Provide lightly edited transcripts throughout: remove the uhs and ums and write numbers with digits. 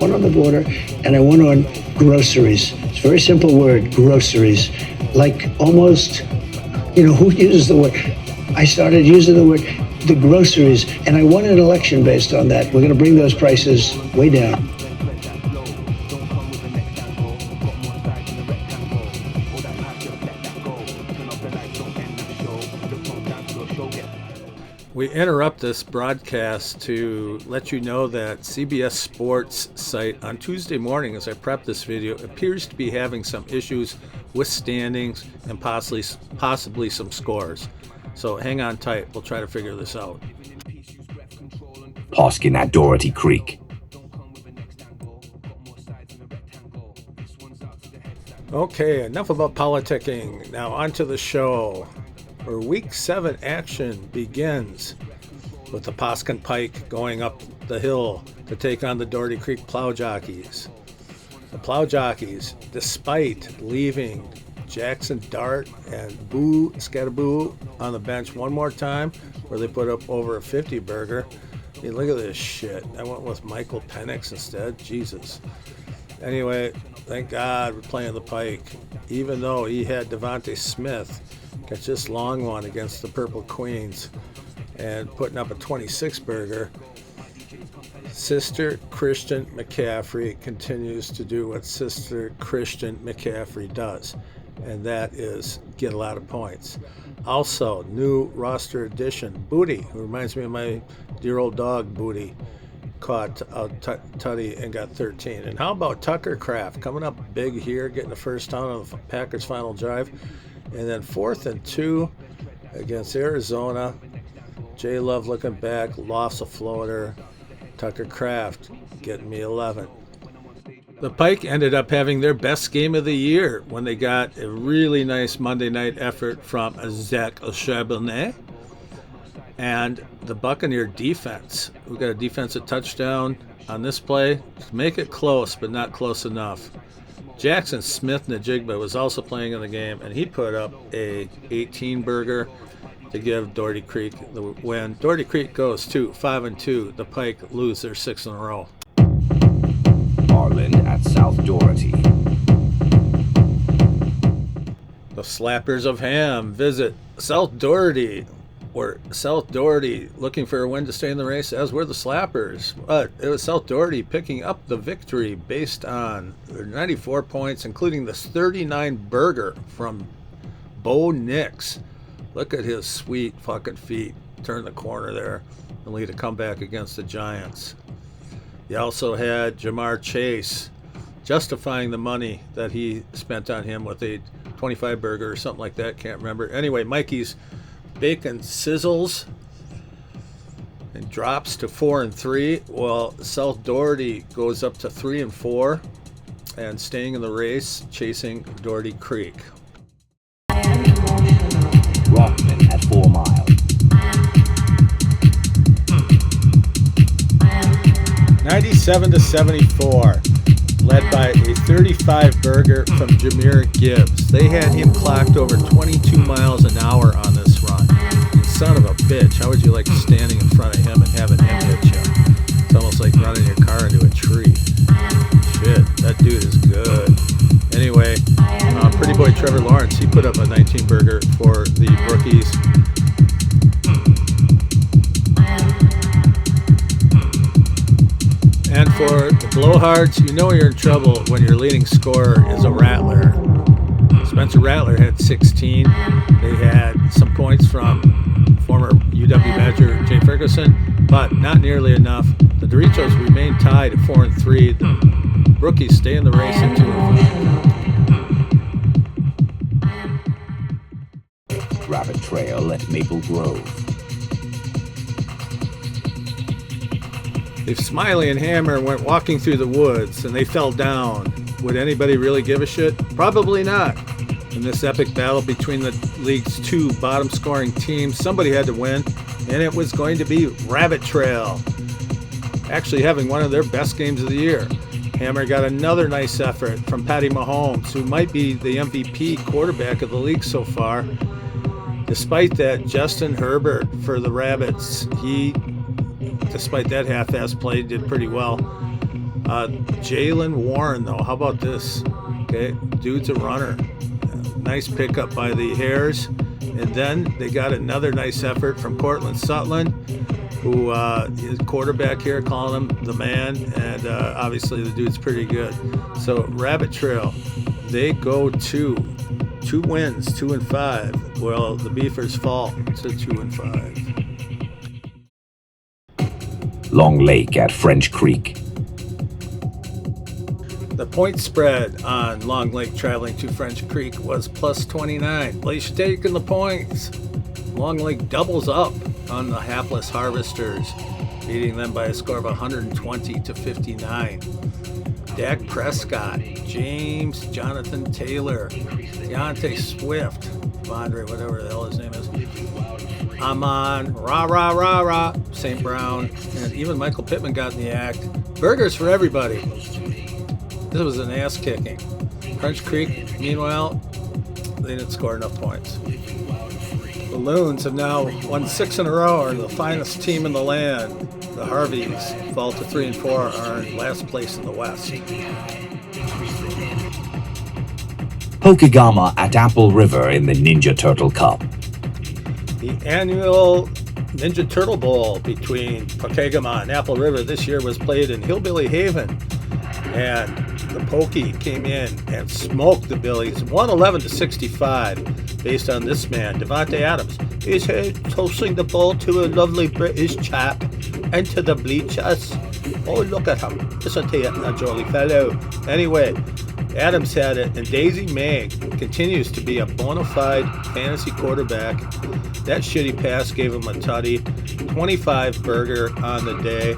one on the border, and I won on groceries. It's a very simple word, groceries. Like almost, who uses the word? I started using the word, the groceries, and I won an election based on that. We're going to bring those prices way down. We interrupt this broadcast to let you know that CBS Sports site on Tuesday morning, as I prep this video, appears to be having some issues with standings and possibly some scores. So hang on tight. We'll try to figure this out. Poskin at Dorothy Creek. Okay, enough about politicking. Now on to the show, where Week 7 action begins with the Poskin Pike going up the hill to take on the Doherty Creek Plow Jockeys. The Plow Jockeys, despite leaving Jackson Dart and Boo Scattaboo on the bench one more time, where they put up over a 50 burger. Hey, look at this shit. I went with Michael Penix instead. Jesus. Anyway, thank God we're playing the Pike. Even though he had Devontae Smith catch this long one against the Purple Queens and putting up a 26 burger, Sister Christian McCaffrey continues to do what Sister Christian McCaffrey does, and that is get a lot of points. Also, new roster addition, Booty, who reminds me of my dear old dog, Booty, caught Tutty and got 13. And how about Tucker Kraft coming up big here, getting the first down on the Packers' final drive, and then 4th and 2 against Arizona. J Love looking back, lost a floater. Tucker Kraft getting me 11. The Pike ended up having their best game of the year when they got a really nice Monday night effort from Zach Charbonnet and the Buccaneer defense. We got a defensive touchdown on this play to make it close, but not close enough. Jackson Smith-Njigba was also playing in the game, and he put up a 18 burger to give Doherty Creek the win. Doherty Creek goes to 5-2. The Pike lose their 6th in a row. Arlen at South Doherty. The Slappers of Ham visit South Doherty, or South Doherty looking for a win to stay in the race, as were the Slappers. But it was South Doherty picking up the victory based on their 94 points, including this 39 burger from Bo Nix. Look at his sweet fucking feet. Turn the corner there and lead a comeback against the Giants. You also had Jamar Chase justifying the money that he spent on him with a 25 burger or something like that. Can't remember. Anyway, Mikey's bacon sizzles and drops to 4-3, while South Doherty goes up to 3-4 and staying in the race, chasing Doherty Creek. Rockman at 4 Mile. 97-74, led by a 35 burger from Jameer Gibbs. They had him clocked over 22 miles an hour on this run. And son of a bitch, how would you like standing in front of him and having him hit you? It's almost like running your car into a tree. Shit, that dude is good. Anyway, pretty boy Trevor Lawrence, he put up a 19 burger for the Brookies. And for the Blowhards, you know you're in trouble when your leading scorer is a Rattler. Spencer Rattler had 16. They had some points from former UW Badger Jay Ferguson, but not nearly enough. The Doritos remain tied at 4-3. The Rookies stay in the race at 2-5. Rabbit Trail at Maple Grove. If Smiley and Hammer went walking through the woods and they fell down, would anybody really give a shit? Probably not. In this epic battle between the league's 2 bottom-scoring teams, somebody had to win, and it was going to be Rabbit Trail, actually having one of their best games of the year. Hammer got another nice effort from Patty Mahomes, who might be the MVP quarterback of the league so far. Despite that, Justin Herbert for the Rabbits, despite that half-ass play, did pretty well. Jalen Warren, though, how about this? Okay, dude's a runner. Nice pickup by the Hares. And then they got another nice effort from Cortland Sutton, who is quarterback here, calling him the man. And obviously the dude's pretty good. So Rabbit Trail, they go to 2 wins, 2-5. Well, the Beefers fall to 2-5. Long Lake at French Creek. The point spread on Long Lake traveling to French Creek was plus 29. Place taking the points. Long Lake doubles up on the hapless Harvesters, beating them by a score of 120 to 59. Dak Prescott, James Jonathan Taylor, Deontay Swift, Bondre, whatever the hell his name is, Amon, St. Brown, and even Michael Pittman got in the act. Burgers for everybody. This was an ass kicking. French Creek, meanwhile, they didn't score enough points. The Loons have now won 6 in a row, are the finest team in the land. The Harveys fall to 3-4, are in last place in the West. Pokegama at Apple River in the Ninja Turtle Cup. The annual Ninja Turtle Bowl between Pokegama and Apple River this year was played in Hillbilly Haven. And the Pokey came in and smoked the Billies 111 to 65 based on this man, Devontae Adams. He's here tossing the ball to a lovely British chap into the bleachers. Oh, look at him. Isn't he a jolly fellow? Anyway, Adams had it, and Daisy May continues to be a bona fide fantasy quarterback. That shitty pass gave him a tutty. 25 burger on the day.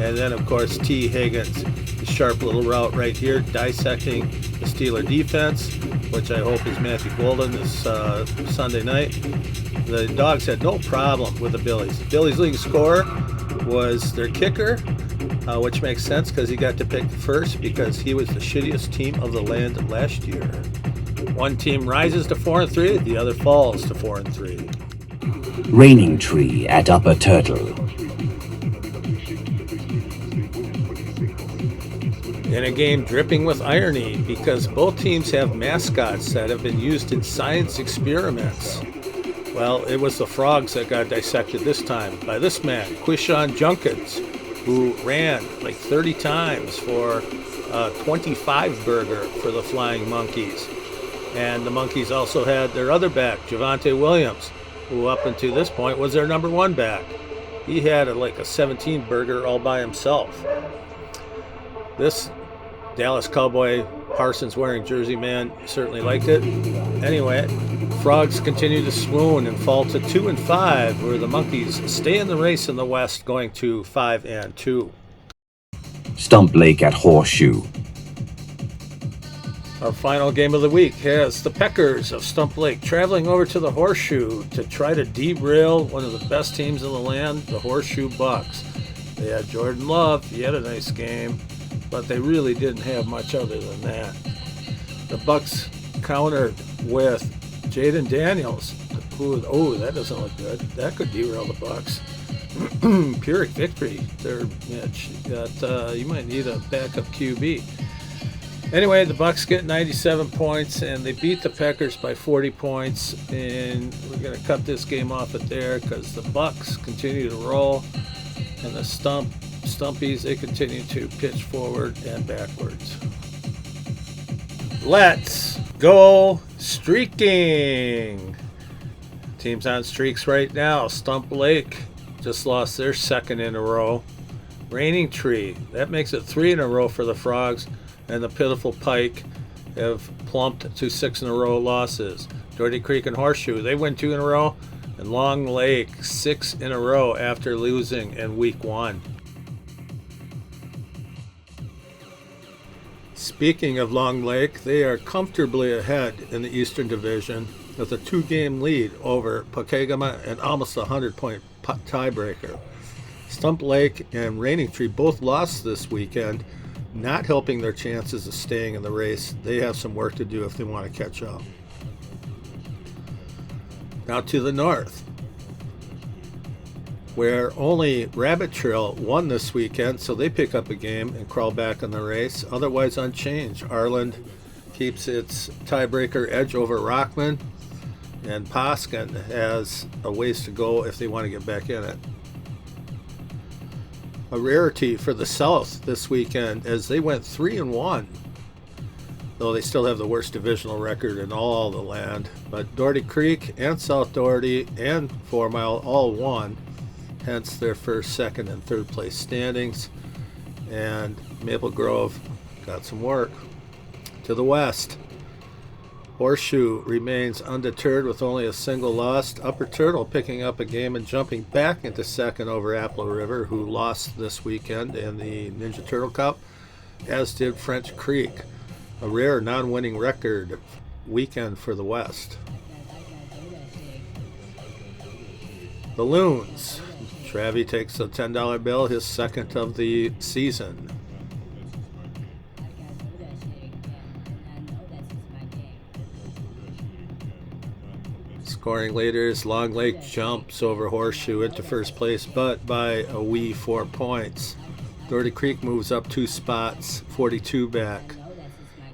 And then, of course, T. Higgins. Sharp little route right here, dissecting the Steeler defense, which I hope is Matthew Golden this Sunday night. The Dogs had no problem with the Billies. The Billies' leading scorer was their kicker, which makes sense because he got to pick first because he was the shittiest team of the land last year. One team rises to 4-3, the other falls to 4-3. Raining Tree at Upper Turtle. In a game dripping with irony because both teams have mascots that have been used in science experiments. Well, it was the Frogs that got dissected this time by this man, Quishon Junkins, who ran like 30 times for a 25 burger for the Flying Monkeys. And the Monkeys also had their other back, Javonte Williams, who up until this point was their number 1 back. He had like a 17 burger all by himself. This Dallas Cowboy Parsons wearing jersey man certainly liked it. Anyway, Frogs continue to swoon and fall to 2-5, where the Monkeys stay in the race in the West, going to 5-2. Stump Lake at Horseshoe. Our final game of the week has the Peckers of Stump Lake traveling over to the Horseshoe to try to derail one of the best teams in the land, the Horseshoe Bucks. They had Jordan Love. He had a nice game, but they really didn't have much other than that. The Bucks countered with Jaden Daniels, who, that doesn't look good. That could derail the Bucks. Pyrrhic victory there, Mitch. You might need a backup QB. Anyway, the Bucks get 97 points, and they beat the Packers by 40 points. And we're going to cut this game off at there because the Bucks continue to roll, and the Stumpies, they continue to pitch forward and backwards. Let's go streaking. Teams on streaks right now. Stump Lake just lost their 2nd in a row. Raining Tree, that makes it 3 in a row for the Frogs. And the pitiful Pike have plumped to 6 in a row losses. Doherty Creek and Horseshoe, they win 2 in a row. And Long Lake, 6 in a row after losing in week 1. Speaking of Long Lake, they are comfortably ahead in the Eastern Division with a 2-game lead over Pokegama and almost a 100-point tiebreaker. Stump Lake and Raining Tree both lost this weekend, not helping their chances of staying in the race. They have some work to do if they want to catch up. Now to the north. where only Rabbit Trail won this weekend, so they pick up a game and crawl back in the race. Otherwise unchanged. Arland keeps its tiebreaker edge over Rockman, and Poskin has a ways to go if they want to get back in it. A rarity for the South this weekend as they went 3-1, though they still have the worst divisional record in all the land. But Doherty Creek and South Doherty and 4 Mile all won, hence their first, second, and third place standings. And Maple Grove got some work. To the west, Horseshoe remains undeterred with only a single loss. Upper Turtle picking up a game and jumping back into second over Apple River, who lost this weekend in the Ninja Turtle Cup, as did French Creek. A rare non-winning record weekend for the West. The Loons. Travie takes a $10 bill, his second of the season. Scoring leaders, Long Lake jumps over Horseshoe into first place, but by a wee 4 points. Doherty Creek moves up 2 spots, 42 back.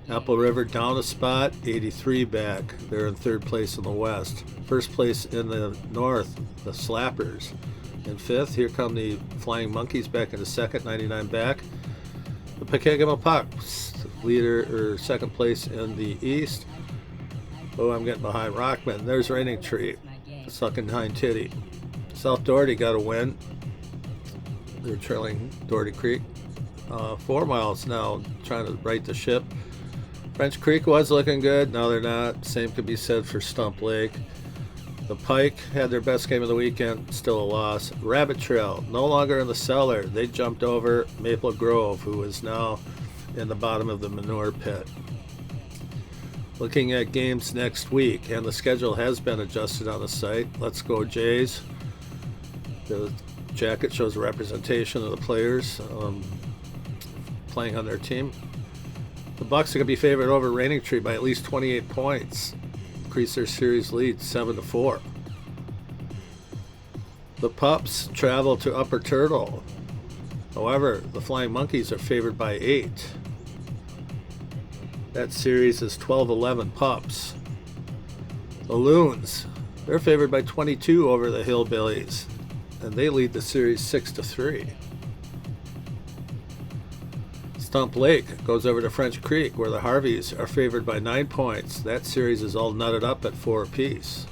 Apple River down a spot, 83 back. They're in third place in the West. First place in the North, the Slappers. In fifth, here come the Flying Monkeys back into second, 99 back. The Pekegama Pucks, leader or second place in the East. Oh, I'm getting behind Rockman. There's Raining Tree, sucking hind titty. South Doherty got a win. They're trailing Doherty Creek. 4 miles now, trying to right the ship. French Creek was looking good. Now they're not. Same could be said for Stump Lake. The Pike had their best game of the weekend, still a loss. Rabbit Trail, no longer in the cellar. They jumped over Maple Grove, who is now in the bottom of the manure pit. Looking at games next week, and the schedule has been adjusted on the site. Let's Go Jays. The jacket shows a representation of the players playing on their team. The Bucks are going to be favored over Raining Tree by at least 28 points. Increase their series lead 7-4. The Pups travel to Upper Turtle. However, the Flying Monkeys are favored by 8. That series is 12-11 Pups. The Loons, they're favored by 22 over the Hillbillies, and they lead the series 6-3. Stump Lake goes over to French Creek, where the Harveys are favored by 9 points. That series is all nutted up at 4 apiece.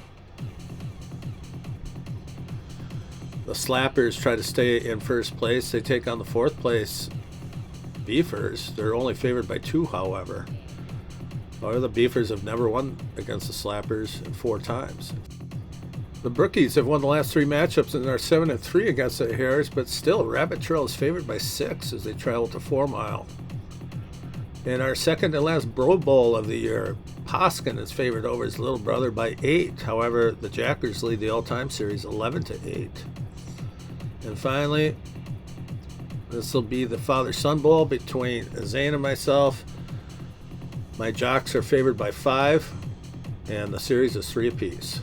The Slappers try to stay in first place. They take on the 4th place Beefers. They're only favored by 2, however. The Beefers have never won against the Slappers 4 times. The Brookies have won the last 3 matchups and are 7-3 against the Hares, but still Rabbit Trail is favored by 6 as they travel to 4 Mile. In our second and last Bro Bowl of the year, Poskin is favored over his little brother by 8. However, the Jackers lead the all-time series 11-8. And finally, this will be the Father-Son Bowl between Zane and myself. My Jocks are favored by 5, and the series is 3 apiece.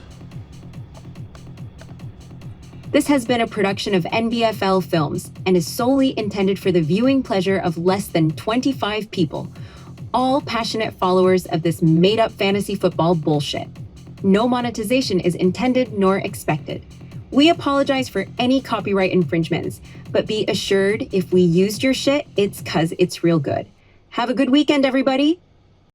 This has been a production of NBFL Films and is solely intended for the viewing pleasure of less than 25 people, all passionate followers of this made-up fantasy football bullshit. No monetization is intended nor expected. We apologize for any copyright infringements, but be assured if we used your shit, it's 'cause it's real good. Have a good weekend, everybody.